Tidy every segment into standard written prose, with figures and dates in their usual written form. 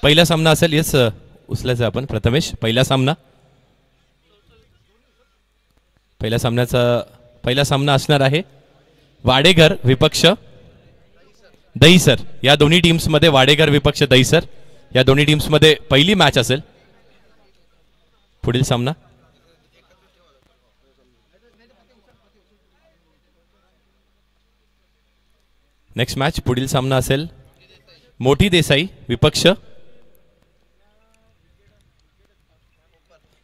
पहिला सामना असेल. येस उचलायचं आपण प्रथमेश. पहिला सामना असणार आहे वाडेघर विपक्ष दहीसर. या दोन्ही टीम्स मध्ये वाडेघर विपक्ष दहीसर या दोन्ही टीम्स मध्ये पहिली मॅच असेल. पुढील सामना नेक्स्ट मॅच. पुढील सामना असेल मोठी देसाई विपक्ष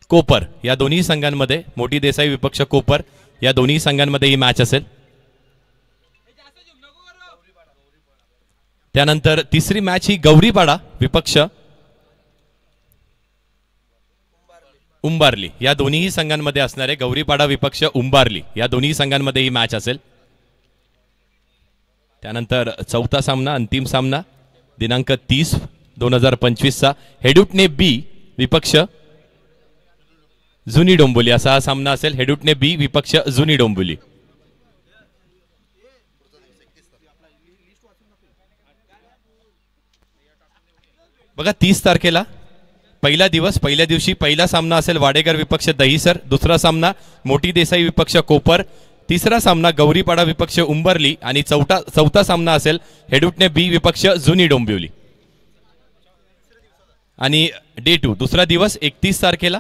कोपर. या दोन्ही संघांमध्ये मोठी देसाई विपक्ष कोपर या दोन्ही संघांमध्ये ही मॅच असेल. त्यानंतर तिसरी मॅच ही गौरीपाडा विपक्ष उंबारली. या दोन्ही संघांमध्ये असणार आहे. गौरीपाडा विपक्ष उंबारली या दोन्ही संघांमध्ये ही मॅच असेल. त्यानंतर चौथा सामना अंतिम सामना दिनांक 30/2025 चा हेडुटणे बी विपक्ष जुनी डोंबिवली असा हा सामना असेल. हेडुटणे बी विपक्ष जुनी डोंबिवली. बघा 30 तारखेला पहिला दिवस. पहिल्या दिवशी पहिला सामना असेल वाडेघर विपक्ष दहीसर. दुसरा सामना मोठी देसाई विपक्ष कोपर. तिसरा सामना गौरीपाडा विपक्ष उंबरली आणि चौथा सामना असेल हेडुटणे बी विपक्ष जुनी डोंबिवली. आणि डे 2 दुसरा दिवस 31 तारखेला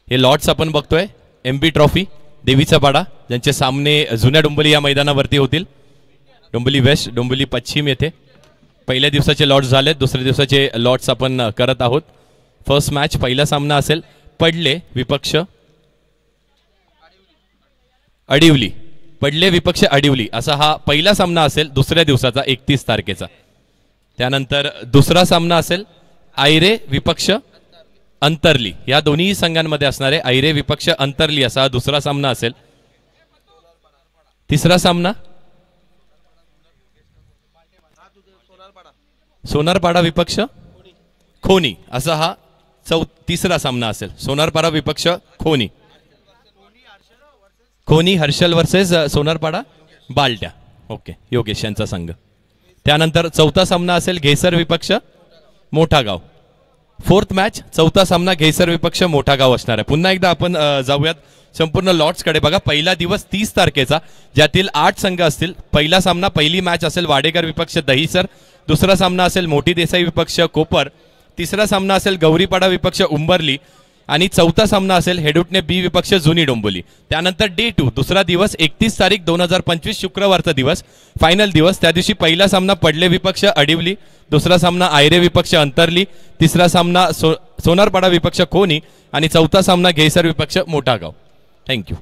हे लॉट्स आपण बघतोय एमबी ट्रॉफी देवीचा पाडा ज्यांचे सामने जुन्या डोंबिवली या मैदानावरती होतील. डोंबिवली वेस्ट डोंबिवली पश्चिम येथे पहिल्या दिवसाचे लॉट्स झाले. दुसऱ्या दिवसाचे लॉट्स आपण करत आहोत. फर्स्ट मॅच पहिला सामना असेल पडले विपक्ष अडिवली. पडले विपक्ष अडिवली असा हा पहिला सामना असेल दुसऱ्या दिवसाचा 31 तारखेचा. त्यानंतर दुसरा सामना असेल आयरे विपक्ष अंतरली. या दोन्ही संघांमध्ये असणारे आयरे विपक्ष अंतरली असा दुसरा सामना असेल. तिसरा सामना सोनारपाडा विपक्ष खोनी असा हा तिसरा सामना असेल. सोनारपाडा विपक्ष खोनी. खोनी हर्षल वर्सेस सोनारपाडा बालट्या. ओके योगेश यांचा संघ. त्यानंतर चौथा सामना असेल घेसर विपक्ष मोठागाव. फोर्थ मॅच चौथा सामना घेसर विपक्ष मोठागाव असणार आहे. पुन्हा एकदा आपण जाऊयात संपूर्ण लॉट्स कडे. बघा पहिला दिवस 30 तारखेचा ज्यातील 8 संघ असतील. पहिला सामना पहिली मॅच असेल वाडेघर विपक्ष दहीसर. दुसरा सामना असेल मोठी देसाई विपक्ष कोपर. तिसरा सामना असेल गौरीपाडा विपक्ष उंबरली आणि चौथा सामना असेल हेडुटणे बी विपक्ष जुनी डोंबिवली. त्यानंतर डे 2 दुसरा दिवस 31 तारीख 2025 शुक्रवारचा दिवस फायनल दिवस. त्या दिवशी पहिला सामना पडले विपक्ष अडिवली. दुसरा सामना आयरे विपक्ष अंतरली. तिसरा सामना सोनारपाडा विपक्ष खोनी आणि चौथा सामना घेसर विपक्ष मोठागाव. थँक्यू.